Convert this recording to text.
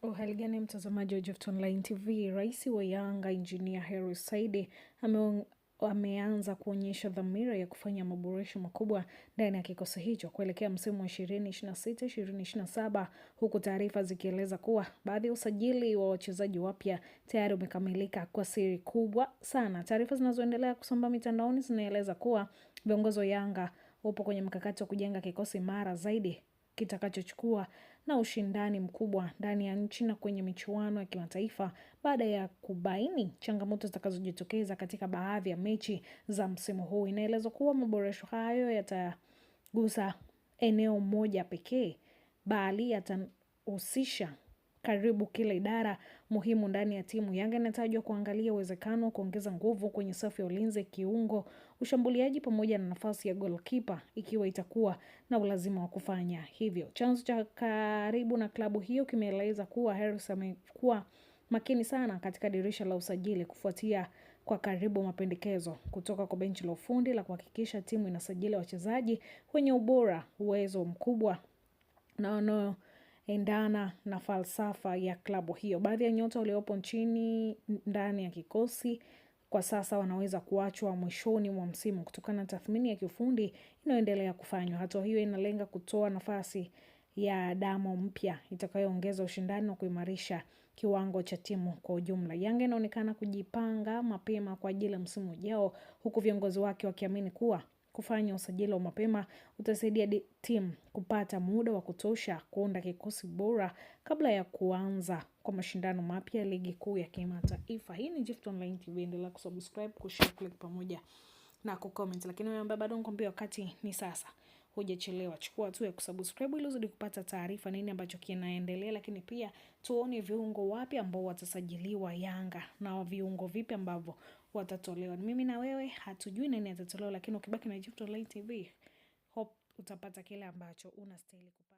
Uhali gani mtazamaji wa Gift Online TV. Rais wa Yanga Engineer Hersi Said ameanza kuonyesha dhamira ya kufanya maboresho makubwa ndani ya kikosi hicho kuelekea msimu wa 2026-2027, huku taarifa zikieleza kuwa baadhi ya usajili wa wachezaji wapya tayari umekamilika kwa siri kubwa sana. Taarifa zinazoendelea kusambaa mitandaoni zinaeleza kuwa viongozi wa Yanga upo kwenye mkakati wa kujenga kikosi mara zaidi kitakachochukua na ushindani mkubwa ndani ya nchi na kwenye michuano ya kimataifa baada ya kubaini changamoto zitakazojitokeza katika baadhi ya mechi za msimu huu. Inaelezwa kuwa maboresho hayo yatagusa eneo moja pekee, bali yatahusisha karibu kila idara muhimu ndani ya timu. Yanga inatajwa kuangalia uwezekano wa kuongeza nguvu kwenye safu ya ulinzi, kiungo, ushambuliaji pamoja na nafasi ya goalkeeper ikiwa itakuwa na ulazima wa kufanya hivyo. Chanzo cha karibu na klabu hiyo kimeeleza kuwa Hersi amekuwa makini sana katika dirisha la usajili kufuatia kwa karibu mapendekezo kutoka kwa benchi la ufundi la kuhakikisha timu inasajili wachezaji wenye ubora, uwezo mkubwa na wanaoendana na falsafa ya klabu hiyo. Baadhi ya nyota waliopo nchini ndani ya kikosi kwa sasa wanaweza kuachwa mwishoni mwa msimu kutokana na tathmini ya kiufundi inayoendelea kufanywa. Hatua hiyo inalenga kutoa nafasi ya damu mpya itakayoongeza ushindani na kuimarisha kiwango cha timu kwa ujumla. Yanga inaonekana kujipanga mapema kwa ajili ya msimu ujao, huku viongozi wake wakiamini kuwa kufanya usajili wa mapema utasaidia timu kupata muda wa kutosha kuunda kikosi bora kabla ya kuanza kwa mashindano mapya ya ligi kuu ya kimataifa. Hii ni Gift Online TV, endelea kusubscribe, kushare, click pamoja na kucomment. Lakini wewe ambaye bado nikwambia wakati ni sasa, hujachelewa, chukua hatua ya kusubscribe ili uzidi kupata taarifa nini ambacho kinaendelea. Lakini pia tuone viungo wapi ambao watasajiliwa Yanga na viungo vipi ambavyo watatolewa. Mimi na wewe hatujui nani atatolewa, lakini ukibaki na Gift Online TV, hope utapata kile ambacho unastahili kupata.